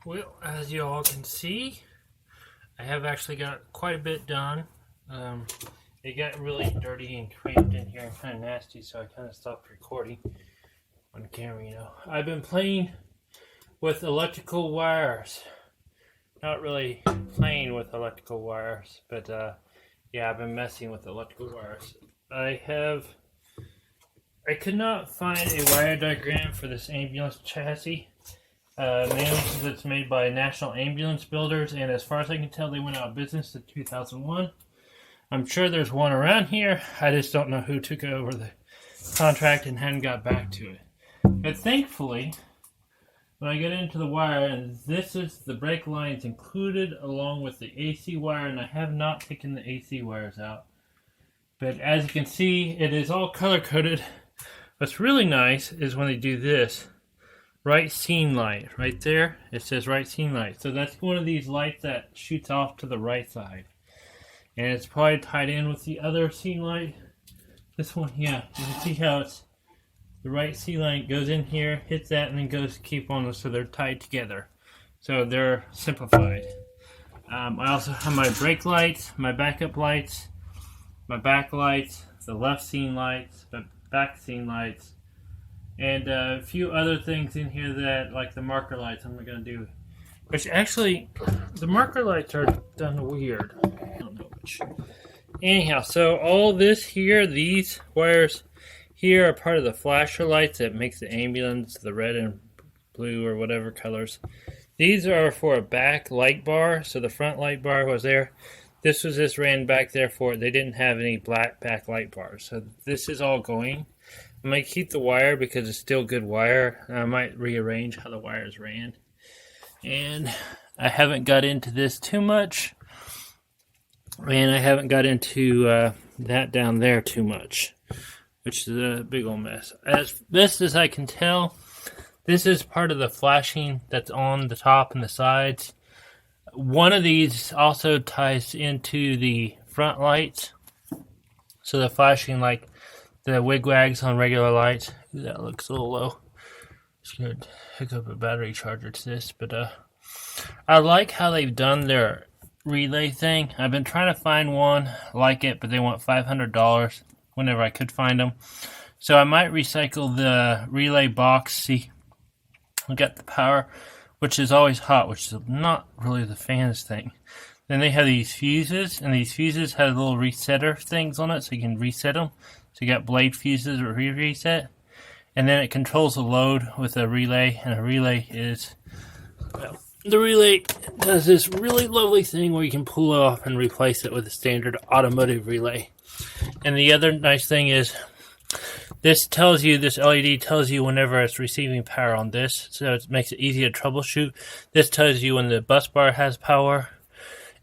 Well, as you all can see, I have actually got quite a bit done. It got really dirty and cramped in here and kind of nasty, so I kind of stopped recording on camera, I've been playing with electrical wires. Not really playing with electrical wires, but yeah, I've been messing with electrical wires. I could not find a wire diagram for this ambulance chassis. Mainly because it's made by National Ambulance Builders, and as far as I can tell, they went out of business in 2001. I'm sure there's one around here. I just don't know who took over the contract and hadn't got back to it. But thankfully, when I get into the wire, and this is the brake lines included along with the AC wire, and I have not taken the AC wires out. But as you can see, it is all color-coded. What's really nice is when they do this. Right scene light, right there, it says right scene light. So that's one of these lights that shoots off to the right side. And it's probably tied in with the other scene light. This one, yeah, you can see how it's the right scene light goes in here, hits that, and then goes to keep on, so they're tied together. So they're simplified. I also have my brake lights, my backup lights, my back lights, the left scene lights, the back scene lights, and a few other things in here that, like the marker lights, I'm going to do. Which actually, the marker lights are done weird. I don't know which. Anyhow, so all this here, these wires here are part of the flasher lights that makes the ambulance, the red and blue or whatever colors. These are for a back light bar, so the front light bar was there. This was just ran back there for it. They didn't have any black back light bars, so this is all going. I might keep the wire because it's still good wire. I might rearrange how the wires ran. And I haven't got into this too much. And I haven't got into that down there too much, which is a big old mess. As best as I can tell, this is part of the flashing that's on the top and the sides. One of these also ties into the front lights. So the flashing, like the wigwags on regular lights. Ooh, that looks a little low. Just gonna hook up a battery charger to this, but I like how they've done their relay thing. I've been trying to find one like it, but they want $500 whenever I could find them. So I might recycle the relay box. See, I got the power, which is always hot, which is not really the fans thing. Then they have these fuses, and these fuses have little resetter things on it, so you can reset them. So you got blade fuses or reset, and then it controls the load with a relay, and a relay is, well, the relay does this really lovely thing where you can pull it off and replace it with a standard automotive relay. And the other nice thing is, this LED tells you whenever it's receiving power on this, so it makes it easy to troubleshoot. This tells you when the bus bar has power.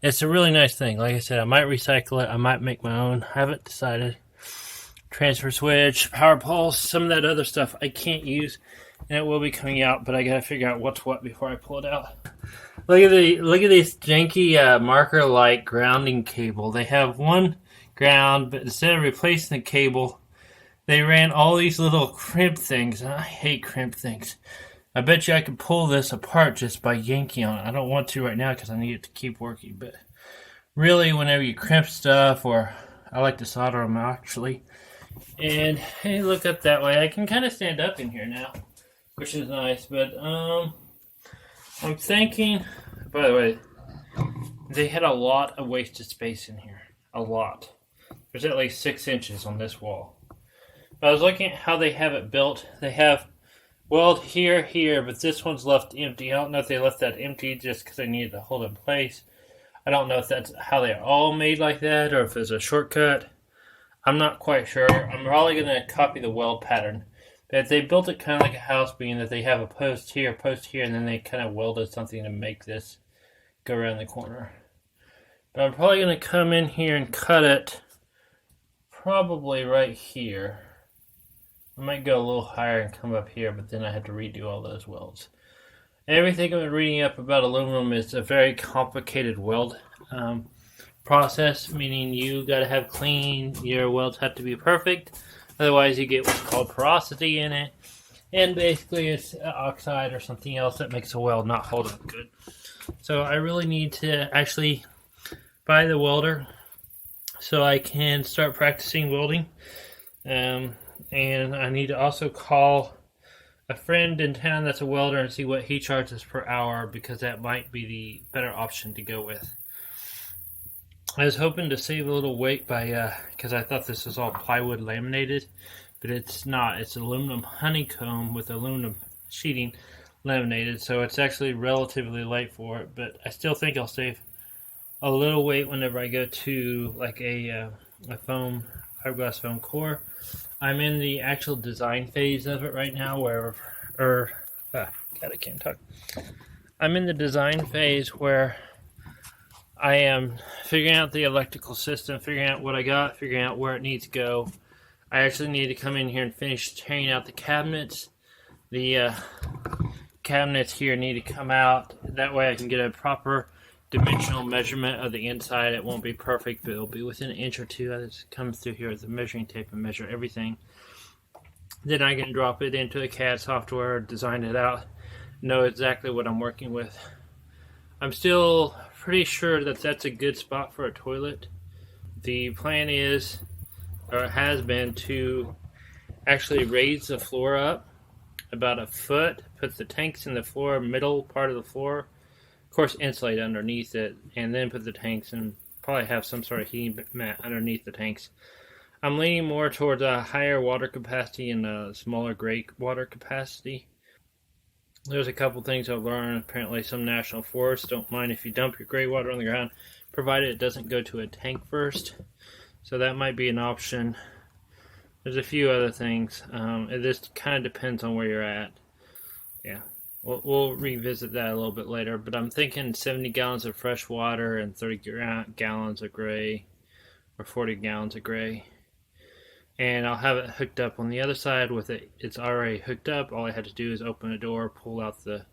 It's a really nice thing. Like I said, I might recycle it, I might make my own, I haven't decided. Transfer switch, power pulse, some of that other stuff I can't use, and it will be coming out, but I gotta figure out what's what before I pull it out. Look at this janky marker light grounding cable. They have one ground, but instead of replacing the cable, they ran all these little crimp things, and I hate crimp things. I bet you I could pull this apart just by yanking on it. I don't want to right now because I need it to keep working, but really whenever you crimp stuff, or I like to solder them actually. And hey, look up that way. I can kind of stand up in here now, which is nice. But I'm thinking, by the way, they had a lot of wasted space in here. A lot. There's at least 6 inches on this wall. But I was looking at how they have it built. They have weld here, but this one's left empty. I don't know if they left that empty just because they needed to hold it in place. I don't know if that's how they're all made like that, or if there's a shortcut. I'm not quite sure. I'm probably going to copy the weld pattern. But they built it kind of like a house, being that they have a post here, and then they kind of welded something to make this go around the corner. But I'm probably going to come in here and cut it probably right here. I might go a little higher and come up here, but then I have to redo all those welds. Everything I've been reading up about aluminum is a very complicated weld process, meaning you got to have clean, your welds have to be perfect, otherwise you get what's called porosity in it, And basically it's oxide or something else that makes the weld not hold up good. So I really need to actually buy the welder so I can start practicing welding. And I need to also call a friend in town that's a welder and see what he charges per hour, because that might be the better option to go with. I was hoping to save a little weight by, because I thought this was all plywood laminated, but it's not. It's aluminum honeycomb with aluminum sheeting laminated, so it's actually relatively light for it, but I still think I'll save a little weight whenever I go to like a foam, fiberglass foam core. I'm in the actual design phase of it right now, I can't talk. I'm in the design phase where I am figuring out the electrical system, figuring out what I got, figuring out where it needs to go. I actually need to come in here and finish tearing out the cabinets. The cabinets here need to come out. That way I can get a proper dimensional measurement of the inside. It won't be perfect, but it'll be within an inch or two. I just come through here with a measuring tape and measure everything. Then I can drop it into a CAD software, design it out, know exactly what I'm working with. I'm still pretty sure that that's a good spot for a toilet. The plan is, or has been, to actually raise the floor up about a foot, put the tanks in the floor, middle part of the floor, of course insulate underneath it, and then put the tanks, and probably have some sort of heating mat underneath the tanks. I'm leaning more towards a higher water capacity and a smaller gray water capacity. There's a couple things I've learned. Apparently some national forests don't mind if you dump your gray water on the ground, provided it doesn't go to a tank first. So that might be an option. There's a few other things. This kind of depends on where you're at. Yeah, we'll revisit that a little bit later. But I'm thinking 70 gallons of fresh water and 30 gallons of gray, or 40 gallons of gray. And I'll have it hooked up on the other side with it. It's already hooked up. All I had to do is open a door, pull out the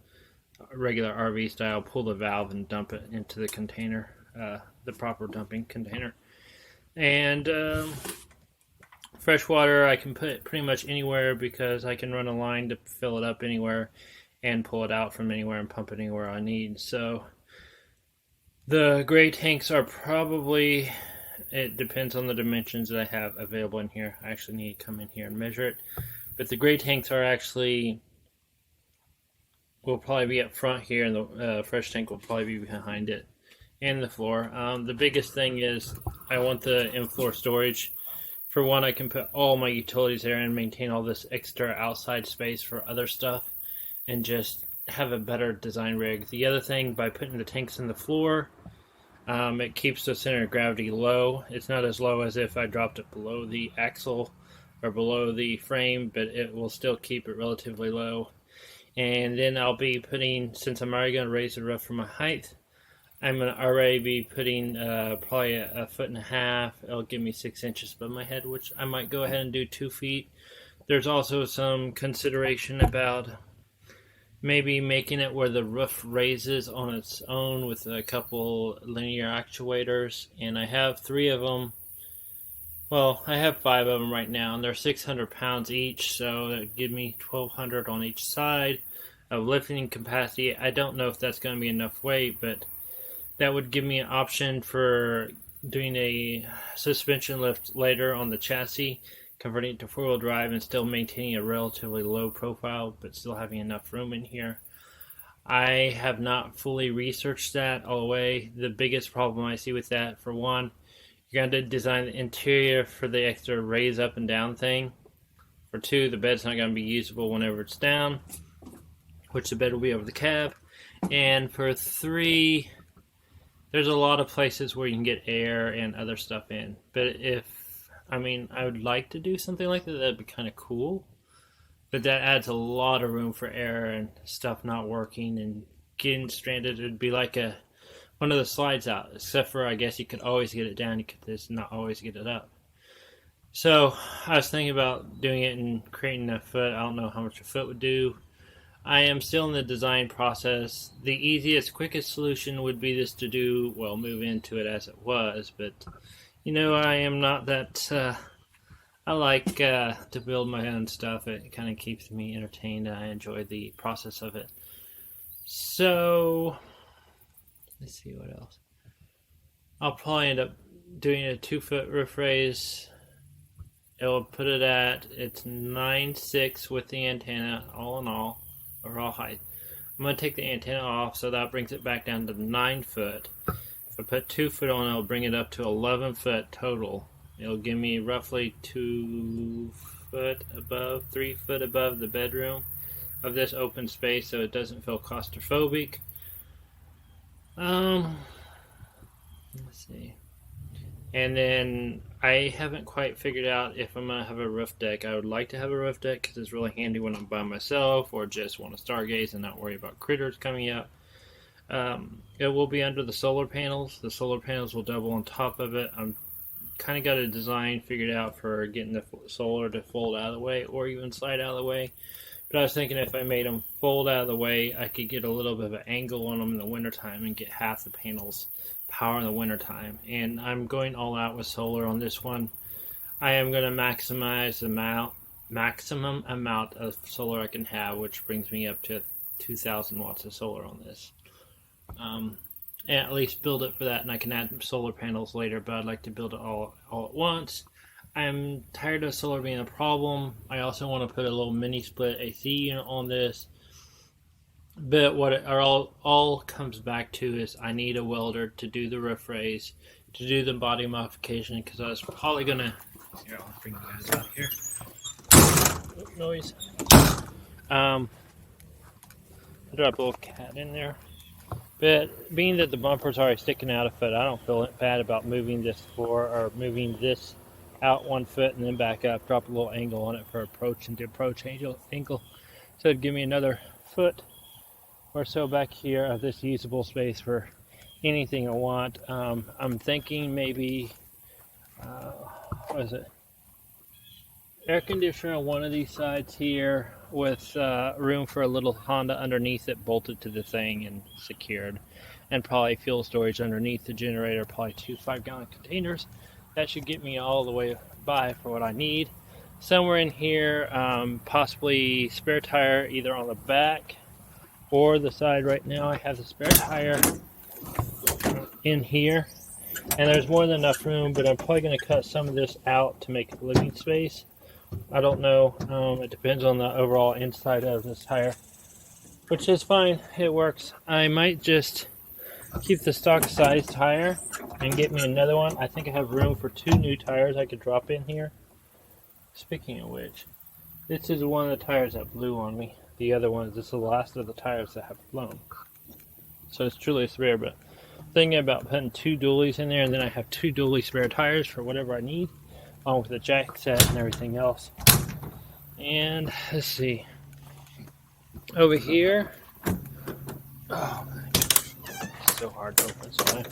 regular RV style, pull the valve, and dump it into the container, the proper dumping container. And fresh water I can put pretty much anywhere, because I can run a line to fill it up anywhere and pull it out from anywhere and pump it anywhere I need. So the gray tanks are probably, it depends on the dimensions that I have available in here. I actually need to come in here and measure it. But the gray tanks are actually, will probably be up front here, and the fresh tank will probably be behind it and the floor. The biggest thing is I want the in-floor storage. For one, I can put all my utilities there and maintain all this extra outside space for other stuff and just have a better design rig. The other thing, by putting the tanks in the floor, it keeps the center of gravity low. It's not as low as if I dropped it below the axle or below the frame, but it will still keep it relatively low. And then I'll be putting, since I'm already going to raise the roof from my height, I'm going to already be putting probably a 1.5 feet. It'll give me 6 inches above my head, which I might go ahead and do 2 feet. There's also some consideration about maybe making it where the roof raises on its own with a couple linear actuators. And I have 3 of them. Well, I have 5 of them right now, and they're 600 pounds each, so that would give me 1,200 on each side of lifting capacity. I don't know if that's going to be enough weight, but that would give me an option for doing a suspension lift later on the chassis, converting it to 4-wheel drive and still maintaining a relatively low profile, but still having enough room in here. I have not fully researched that all the way. The biggest problem I see with that, for one, you're going to design the interior for the extra raise up and down thing. For 2, the bed's not going to be usable whenever it's down, which the bed will be over the cab. And for 3, there's a lot of places where you can get air and other stuff in. But I would like to do something like that. That'd be kind of cool. But that adds a lot of room for air and stuff not working and getting stranded. It'd be like one of the slides out. Except for, I guess, you could always get it down. You could just not always get it up. So I was thinking about doing it and creating a foot. I don't know how much a foot would do. I am still in the design process. The easiest, quickest solution would be just to move into it as it was, but I am not that I like to build my own stuff. It kind of keeps me entertained, and I enjoy the process of it. So, let's see what else. I'll probably end up doing a 2-foot roof raise. It'll put it at, it's 9.6 with the antenna, all in all, overall height. I'm going to take the antenna off, so that brings it back down to 9 foot. If I put 2 foot on, it'll bring it up to 11 foot total. It'll give me roughly 2 foot above, 3 foot above the bedroom of this open space, so it doesn't feel claustrophobic. Let's see. And then I haven't quite figured out if I'm going to have a roof deck. I would like to have a roof deck because it's really handy when I'm by myself or just want to stargaze and not worry about critters coming up. It will be under the solar panels. The solar panels will double on top of it. I'm kind of got a design figured out for getting the solar to fold out of the way or even slide out of the way. But I was thinking if I made them fold out of the way, I could get a little bit of an angle on them in the wintertime and get half the panels power in the wintertime. And I'm going all out with solar on this one. I am going to maximize the maximum amount of solar I can have, which brings me up to 2,000 watts of solar on this. And at least build it for that, and I can add solar panels later, but I'd like to build it all at once. I'm tired of solar being a problem. I also want to put a little mini split AC unit on this. But what it all comes back to is I need a welder to do the roof raise, to do the body modification, because I was probably going to... Here, I'll bring you guys out here. Noise. I dropped a little cat in there. But being that the bumper's already sticking out a foot, I don't feel bad about moving this floor or moving this out 1 foot and then back up, drop a little angle on it for approach and the approach angle. So it'd give me another foot or so back here of this usable space for anything I want. I'm thinking maybe, what is it? Air conditioner on one of these sides here with room for a little Honda underneath it bolted to the thing and secured. And probably fuel storage underneath the generator, probably 2 5-gallon containers. That should get me all the way by for what I need. Somewhere in here, possibly spare tire either on the back or the side. Right now I have the spare tire in here. And there's more than enough room, but I'm probably going to cut some of this out to make it living space. I don't know. It depends on the overall inside of this tire, which is fine. It works. I might just keep the stock size tire and get me another one. I think I have room for 2 new tires I could drop in here. Speaking of which, this is one of the tires that blew on me. The other one, this is the last of the tires that have blown. So it's truly spare, but thinking about putting 2 dualies in there, and then I have 2 dually spare tires for whatever I need, along with the jack set and everything else. And let's see. Over here, oh my goodness, it's so hard to open. So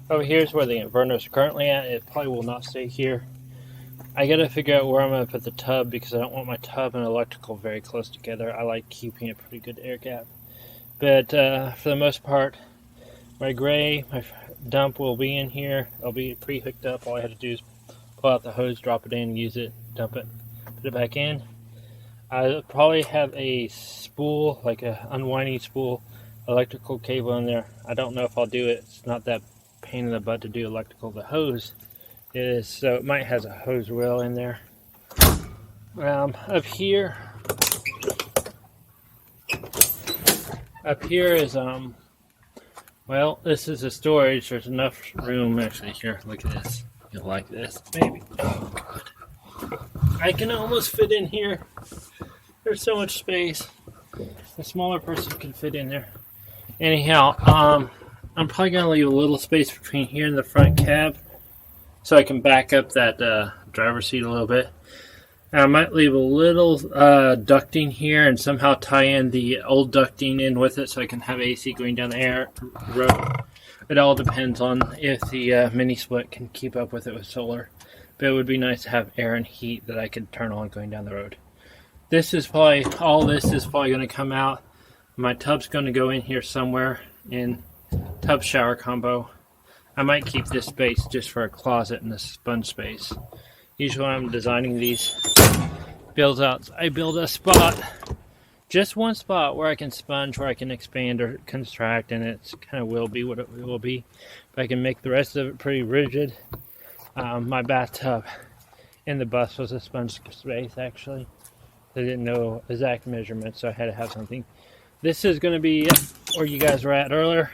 over here is where the inverters are currently at. It probably will not stay here. I gotta figure out where I'm gonna put the tub because I don't want my tub and electrical very close together. I like keeping a pretty good air gap. But for the most part, my gray, my dump will be in here. It'll be pre-hooked up. All I have to do is pull out the hose, drop it in, use it, dump it, put it back in. I'll probably have a spool, like a unwinding spool, electrical cable in there. I don't know if I'll do it. It's not that pain in the butt to do electrical. The hose is, so it might has a hose reel in there. Up here is well, this is a storage. There's enough room actually here. Look at this. You'll like this, maybe. Oh god, I can almost fit in here. There's so much space. A smaller person can fit in there. Anyhow, I'm probably gonna leave a little space between here and the front cab, so I can back up that driver's seat a little bit. And I might leave a little ducting here and somehow tie in the old ducting in with it so I can have AC going down the road. It all depends on if the mini split can keep up with it with solar. But it would be nice to have air and heat that I could turn on going down the road. This is probably, all this is probably going to come out. My tub's going to go in here somewhere in tub shower combo. I might keep this space just for a closet and a sponge space. Usually when I'm designing these build outs, I build a spot, just one spot where I can sponge, where I can expand or contract, and it's kind of will be what it will be. But I can make the rest of it pretty rigid. My bathtub in the bus was a sponge space, actually. I didn't know exact measurements, so I had to have something. This is going to be where you guys were at earlier.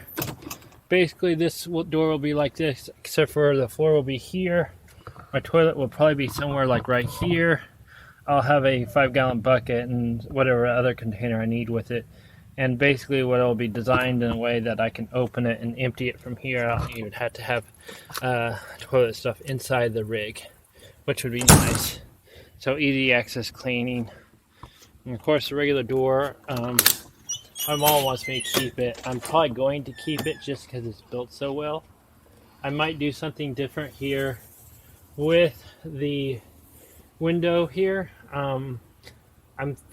Basically, this door will be like this, except for the floor will be here. My toilet will probably be somewhere like right here. I'll have a 5-gallon bucket and whatever other container I need with it. And basically what it'll be designed in a way that I can open it and empty it from here. I don't even have to have toilet stuff inside the rig, which would be nice. So easy access cleaning. And of course the regular door, my mom wants me to keep it. I'm probably going to keep it just because it's built so well. I might do something different here with the window here. I'm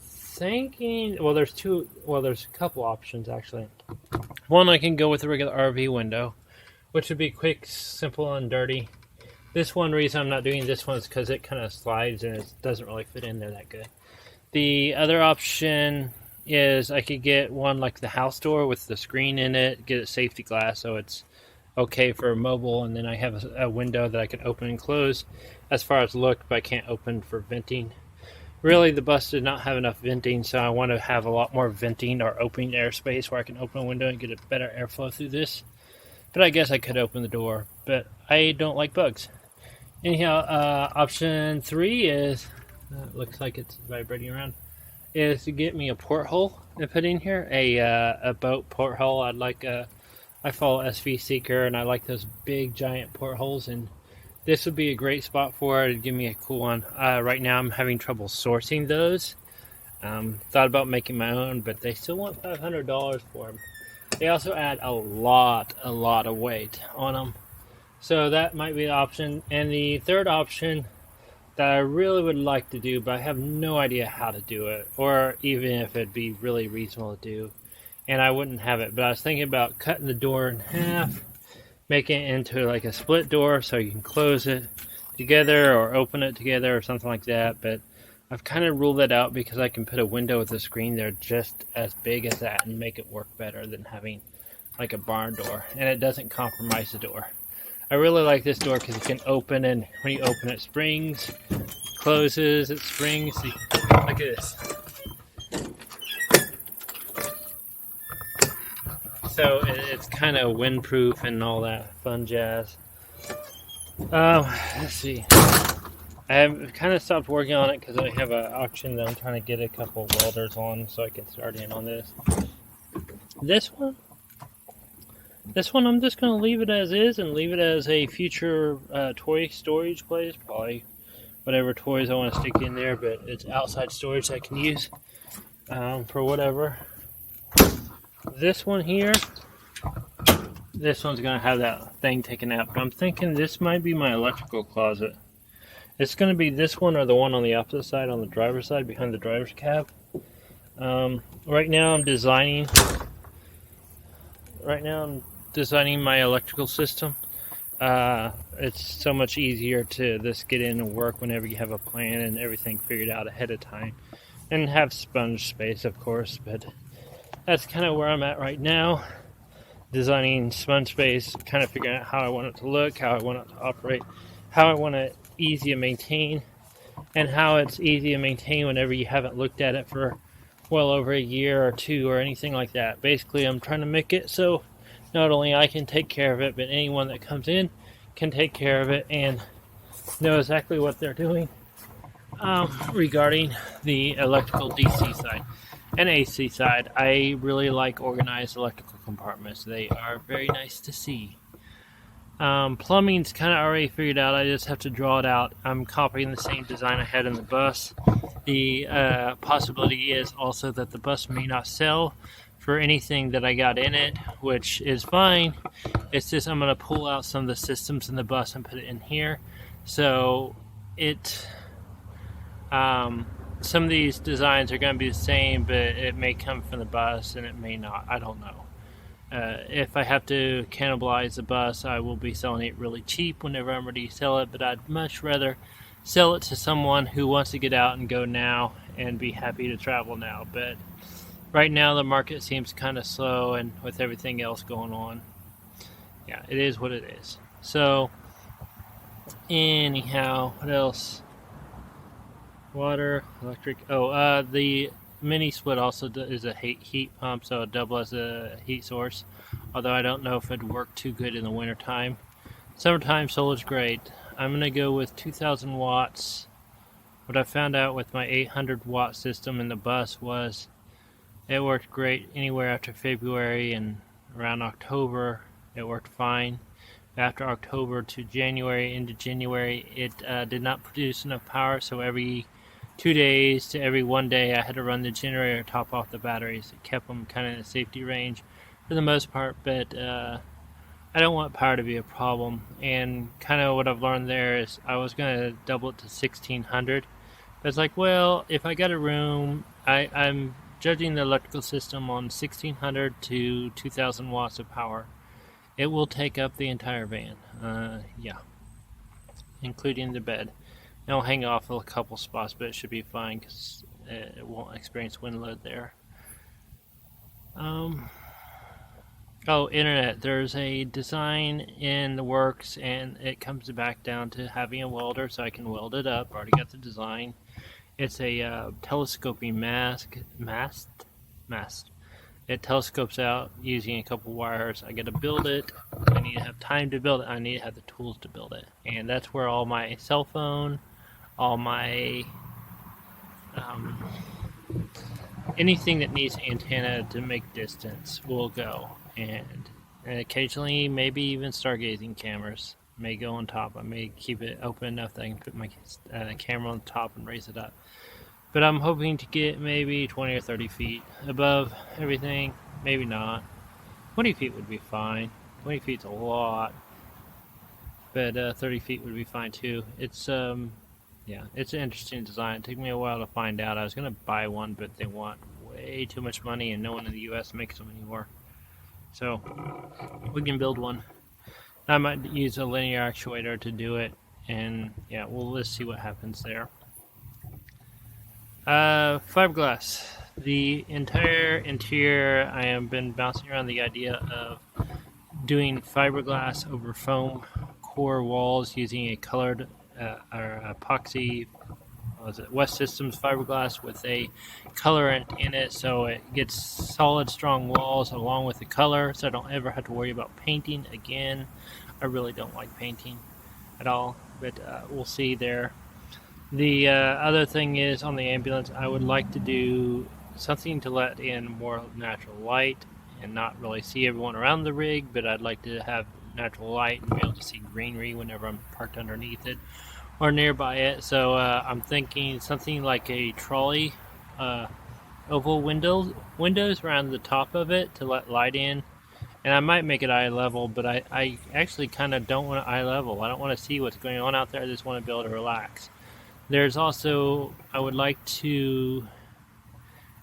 thinking, there's a couple options actually. One, I can go with the regular RV window, which would be quick, simple, and dirty. This one reason I'm not doing this one is because it kind of slides and it doesn't really fit in there that good. The other option is I could get one like the house door with the screen in it, get it safety glass so it's okay for mobile, and then I have a window that I can open and close as far as look, but I can't open for venting. Really, the bus did not have enough venting, so I want to have a lot more venting or open airspace where I can open a window and get a better airflow through this. But I guess I could open the door, but I don't like bugs. Anyhow, option 3 is, looks like it's vibrating around, is to get me a porthole and put in here, a boat porthole. I follow SV Seeker and I like those big giant portholes, and this would be a great spot for it. It'd give me a cool one. Right now I'm having trouble sourcing those. Thought about making my own, but they still want $500 for them. They also add a lot of weight on them. So that might be the option. And the third option that I really would like to do, but I have no idea how to do it, or even if it'd be really reasonable to do, and I wouldn't have it. But I was thinking about cutting the door in half, making it into like a split door so you can close it together or open it together or something like that. But I've kind of ruled that out because I can put a window with a screen there just as big as that and make it work better than having like a barn door, and it doesn't compromise the door. I really like this door because it can open, and when you open it springs, closes, it springs. See, look at this. So it's kind of windproof and all that fun jazz. Let's see. I have kind of stopped working on it because I have an auction that I'm trying to get a couple welders on so I can start in on this. This one I'm just going to leave it as is and leave it as a future toy storage place. Probably whatever toys I want to stick in there, but it's outside storage I can use for whatever. This one here, this one's going to have that thing taken out, but I'm thinking this might be my electrical closet. It's going to be this one or the one on the opposite side, on the driver's side, behind the driver's cab. Right now I'm designing my electrical system. It's so much easier to just get in and work whenever you have a plan and everything figured out ahead of time, and have sponge space, of course. But that's kind of where I'm at right now, designing sponge space, kind of figuring out how I want it to look, how I want it to operate, how I want it easy to maintain, and how it's easy to maintain whenever you haven't looked at it for well over a year or two or anything like that. Basically, I'm trying to make it so not only I can take care of it, but anyone that comes in can take care of it and know exactly what they're doing regarding the electrical DC side and AC side. I really like organized electrical compartments. They are very nice to see. Plumbing's kind of already figured out. I just have to draw it out. I'm copying the same design I had in the bus. The possibility is also that the bus may not sell for anything that I got in it, which is fine. It's just I'm going to pull out some of the systems in the bus and put it in here. So some of these designs are going to be the same, but it may come from the bus and it may not. I don't know. If I have to cannibalize the bus, I will be selling it really cheap whenever I'm ready to sell it, but I'd much rather sell it to someone who wants to get out and go now and be happy to travel now. But right now the market seems kind of slow, and with everything else going on, yeah, it is what it is. So anyhow, what else? Water, electric. Oh, the mini split also is a heat pump, so it doubles as a heat source. Although I don't know if it'd work too good in the wintertime. Summertime solar's great. I'm gonna go with 2,000 watts. What I found out with my 800 watt system in the bus was it worked great anywhere after February, and around October it worked fine. After October to January, into January, it did not produce enough power, so every 2 days to every 1 day I had to run the generator to top off the batteries. It kept them kind of in a safety range for the most part, but I don't want power to be a problem. And kind of what I've learned there is I was going to double it to 1,600. But it's like, well, if I got a room, I'm judging the electrical system on 1,600 to 2,000 watts of power. It will take up the entire van, yeah, including the bed. It'll hang off a couple spots, but it should be fine because it won't experience wind load there. Oh, internet. There's a design in the works, and it comes back down to having a welder so I can weld it up. Already got the design. It's a telescoping mast. It telescopes out using a couple wires. I got to build it. I need to have time to build it. I need to have the tools to build it. And that's where all my cell phone, all my anything that needs antenna to make distance will go. And occasionally, maybe even stargazing cameras may go on top. I may keep it open enough that I can put my camera on top and raise it up. But I'm hoping to get maybe 20 or 30 feet above everything. Maybe not. 20 feet would be fine. 20 feet's a lot. But 30 feet would be fine too. It's yeah, it's an interesting design. It took me a while to find out. I was going to buy one, but they want way too much money, and no one in the US makes them anymore. So we can build one. I might use a linear actuator to do it, and yeah, let's see what happens there. Fiberglass. The entire interior, I have been bouncing around the idea of doing fiberglass over foam core walls using a colored or epoxy, West Systems fiberglass with a colorant in it, so it gets solid, strong walls along with the color, so I don't ever have to worry about painting again. I really don't like painting at all, but we'll see there. The other thing is, on the ambulance, I would like to do something to let in more natural light and not really see everyone around the rig, but I'd like to have natural light and be able to see greenery whenever I'm parked underneath it or nearby it. So I'm thinking something like a trolley, oval windows around the top of it to let light in. And I might make it eye level, but I actually kind of don't want it eye level. I don't want to see what's going on out there. I just want to be able to relax. There's also, I would like to,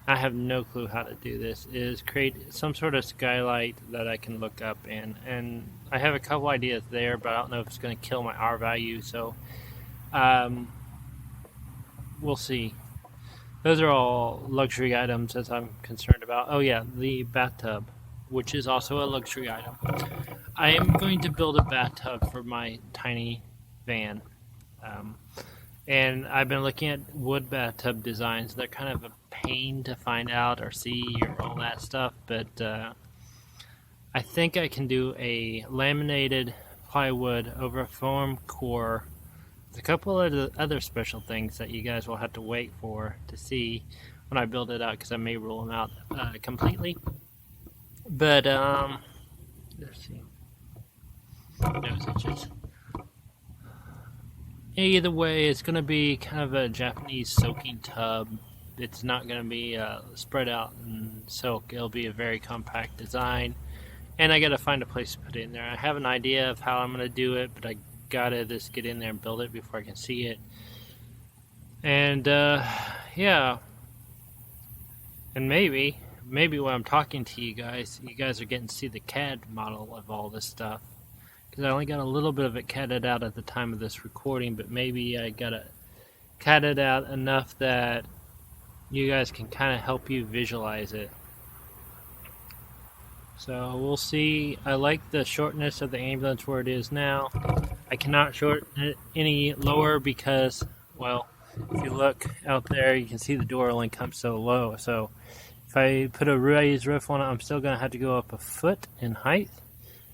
I have no clue how to do this, is create some sort of skylight that I can look up in. And I have a couple ideas there, but I don't know if it's going to kill my R value, so we'll see. Those are all luxury items as I'm concerned about. Oh yeah, the bathtub, which is also a luxury item. I am going to build a bathtub for my tiny van. And I've been looking at wood bathtub designs. They're kind of a pain to find out or see or all that stuff, but I think I can do a laminated plywood over a foam core with a couple of other special things that you guys will have to wait for to see when I build it out, because I may rule them out completely. But let's see. Nose itches. Either way, it's going to be kind of a Japanese soaking tub. It's not going to be spread out and soak. It'll be a very compact design. And I got to find a place to put it in there. I have an idea of how I'm going to do it, but I got to just get in there and build it before I can see it. And yeah. And maybe when I'm talking to you guys are getting to see the CAD model of all this stuff. because I only got a little bit of it catted out at the time of this recording, but maybe I got it catted out enough that you guys can kind of help you visualize it. So we'll see. I like the shortness of the ambulance where it is now. I cannot shorten it any lower because, well, if you look out there, you can see the door only comes so low. So if I put a raised roof on it, I'm still going to have to go up a foot in height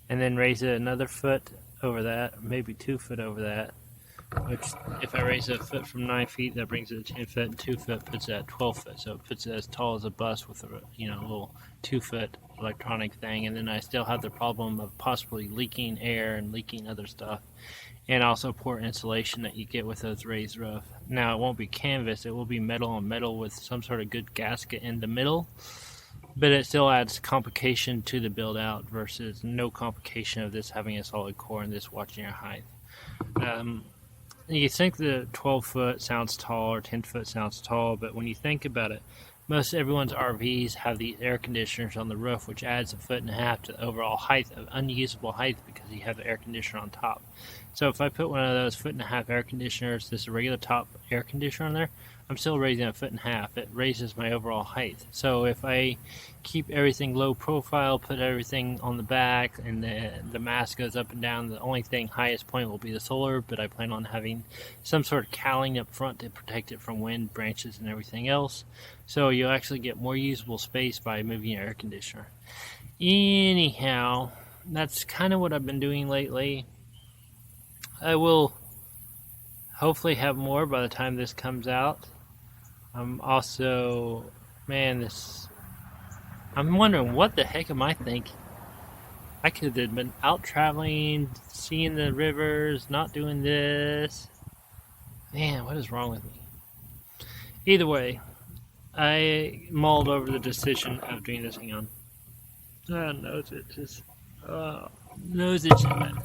and then raise it another foot over that, maybe 2 foot over that. Which, if I raise it a foot from 9 feet, that brings it to 10 foot, and 2 foot puts it at 12 foot. So it puts it as tall as a bus with a little 2 foot electronic thing. And then I still have the problem of possibly leaking air and leaking other stuff, and also poor insulation that you get with those raised roof. Now, it won't be canvas, it will be metal on metal with some sort of good gasket in the middle, but it still adds complication to the build out versus no complication of this having a solid core and this watching your height. You think the 12 foot sounds tall or 10 foot sounds tall, but when you think about it, most everyone's RVs have these air conditioners on the roof, which adds 1.5 feet to the overall height of unusable height because you have the air conditioner on top. So if I put one of those 1.5 foot air conditioners, this regular top air conditioner on there, I'm still raising 1.5 feet. It raises my overall height. So if I keep everything low profile, put everything on the back, and the mast goes up and down, the only thing highest point will be the solar, but I plan on having some sort of cowling up front to protect it from wind, branches, and everything else. So you'll actually get more usable space by moving your air conditioner. Anyhow, that's kind of what I've been doing lately. I will hopefully have more by the time this comes out. I'm also, I'm wondering what the heck am I thinking? I could have been out traveling, seeing the rivers, not doing this. Man, what is wrong with me? Either way, I mulled over the decision of doing this. Hang on. Nose itches. Nose itching.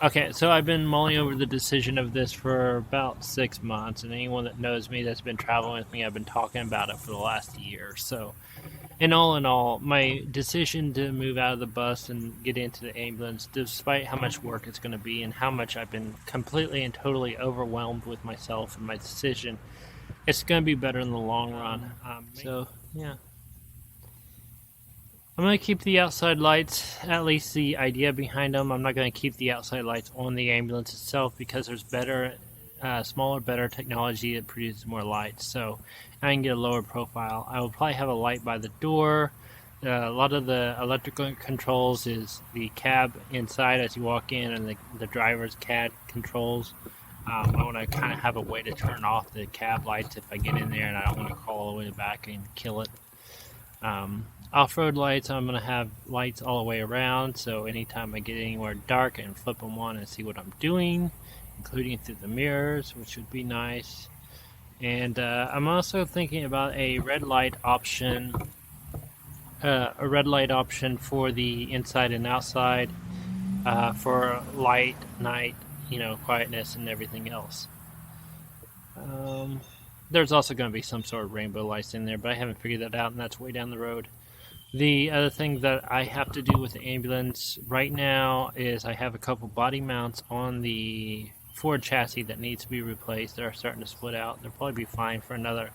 Okay, so I've been mulling over the decision of this for about 6 months, and anyone that knows me that's been traveling with me, I've been talking about it for the last year. So, in all, my decision to move out of the bus and get into the ambulance, despite how much work it's going to be and how much I've been completely and totally overwhelmed with myself and my decision, it's going to be better in the long run. So, yeah. I'm going to keep the outside lights, at least the idea behind them. I'm not going to keep the outside lights on the ambulance itself because there's smaller, better technology that produces more lights. So I can get a lower profile. I will probably have a light by the door. A lot of the electrical controls is the cab inside as you walk in, and the driver's CAD controls. I want to kind of have a way to turn off the cab lights if I get in there and I don't want to crawl all the way back and kill it. Off-road lights, I'm going to have lights all the way around, so anytime I get anywhere dark, I can flip them on and see what I'm doing, including through the mirrors, which would be nice. And I'm also thinking about a red light option for the inside and outside, for light, night, quietness and everything else. There's also going to be some sort of rainbow lights in there, but I haven't figured that out, and that's way down the road. The other thing that I have to do with the ambulance right now is I have a couple body mounts on the Ford chassis that needs to be replaced. They're starting to split out. They'll probably be fine for another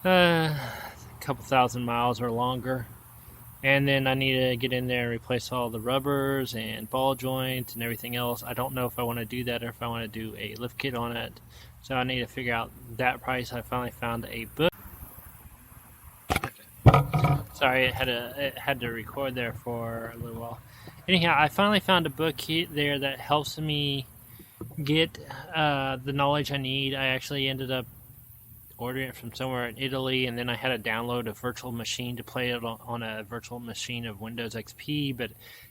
couple thousand miles or longer. And then I need to get in there and replace all the rubbers and ball joints and everything else. I don't know if I want to do that or if I want to do a lift kit on it. So I need to figure out that price. I finally found a book. Sorry, it had to record there for a little while. Anyhow, I finally found a book there that helps me get the knowledge I need. I actually ended up ordering it from somewhere in Italy, and then I had to download a virtual machine to play it on a virtual machine of Windows XP, but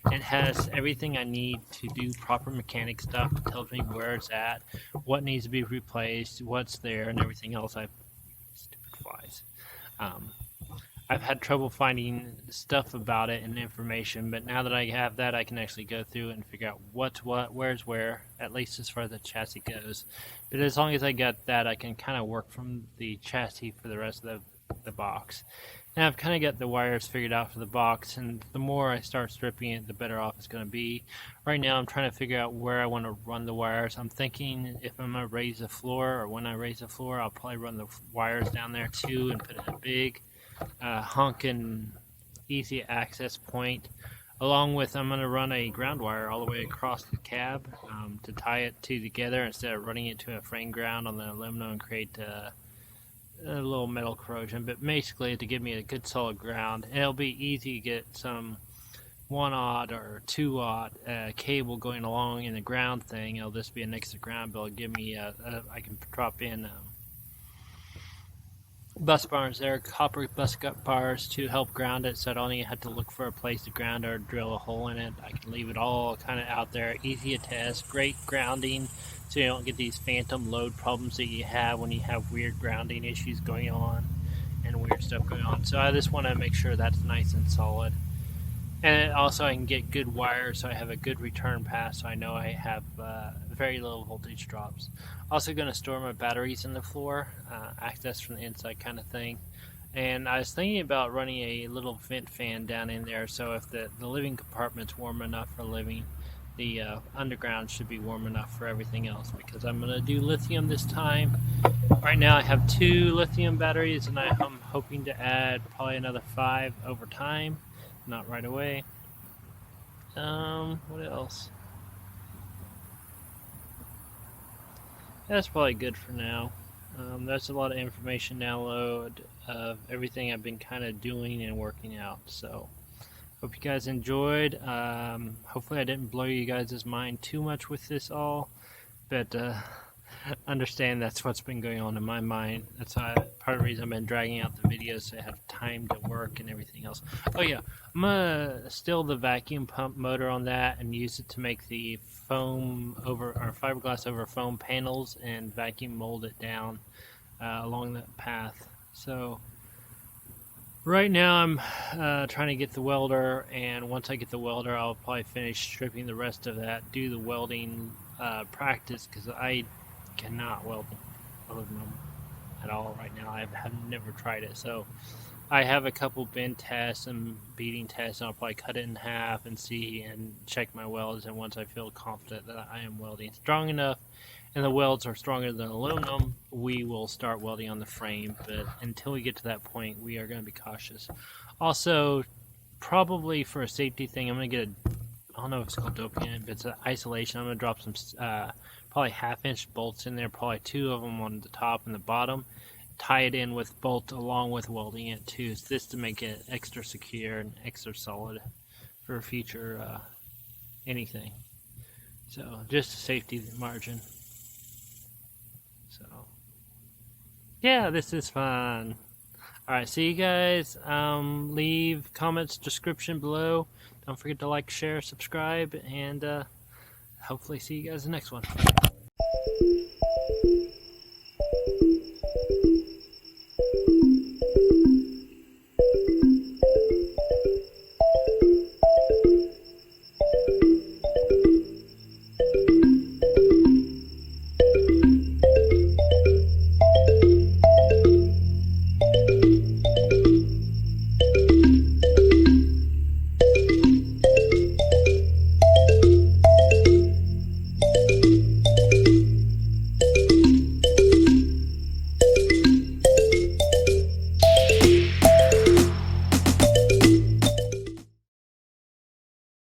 it has everything I need to do proper mechanic stuff. It tells me where it's at, what needs to be replaced, what's there, and everything else. Stupid flies. I've had trouble finding stuff about it and information, but now that I have that, I can actually go through it and figure out what's what, where's where, at least as far as the chassis goes. But as long as I got that, I can kind of work from the chassis for the rest of the the box. And I've kind of got the wires figured out for the box, and the more I start stripping it, the better off it's going to be. Right now I'm trying to figure out where I want to run the wires. I'm thinking if I'm going to raise the floor, or when I raise the floor, I'll probably run the wires down there too and put in a big honking easy access point. Along with, I'm going to run a ground wire all the way across the cab to tie it together instead of running it to a frame ground on the aluminum and create a little metal corrosion. But basically to give me a good solid ground. And it'll be easy to get some 1/0 or 2/0 cable going along in the ground thing. It'll just be an extra ground, but it'll give me I can drop in bus bars there, copper bus bars to help ground it, so I don't even have to look for a place to ground or drill a hole in it. I can leave it all kind of out there, easy to test, great grounding, so you don't get these phantom load problems that you have when you have weird grounding issues going on and weird stuff going on. So I just want to make sure that's nice and solid. And also I can get good wires, so I have a good return path, so I know I have very low voltage drops. Also going to store my batteries in the floor, access from the inside kind of thing. And I was thinking about running a little vent fan down in there, so if the living compartment's warm enough for living, the underground should be warm enough for everything else, because I'm going to do lithium this time. Right now I have 2 lithium batteries, and I'm hoping to add probably another 5 over time. Not right away. What else? That's probably good for now. That's a lot of information download of everything I've been kind of doing and working out. So, hope you guys enjoyed. Hopefully I didn't blow you guys' mind too much with this all, but understand that's what's been going on in my mind. That's part of the reason I've been dragging out the videos, so I have time to work and everything else. Oh yeah, I'm gonna steal the vacuum pump motor on that and use it to make the foam over, or fiberglass over foam panels, and vacuum mold it down along that path. So right now I'm trying to get the welder, and once I get the welder I'll probably finish stripping the rest of that, do the welding practice, because I cannot weld aluminum at all right now. I have never tried it, so I have a couple bend tests and beating tests, and I'll probably cut it in half and see and check my welds, and once I feel confident that I am welding strong enough and the welds are stronger than aluminum, we will start welding on the frame. But until we get to that point, we are going to be cautious. Also, probably for a safety thing, I'm going to get I don't know if it's called doping, but it's an isolation. I'm going to drop some probably 1/2-inch bolts in there, probably 2 of them on the top and the bottom. Tie it in with bolts along with welding it too, so this to make it extra secure and extra solid for future anything. So just a safety margin. So yeah, this is fun. Alright, see you guys. Leave comments, description below. Don't forget to like, share, subscribe, and hopefully see you guys in the next one.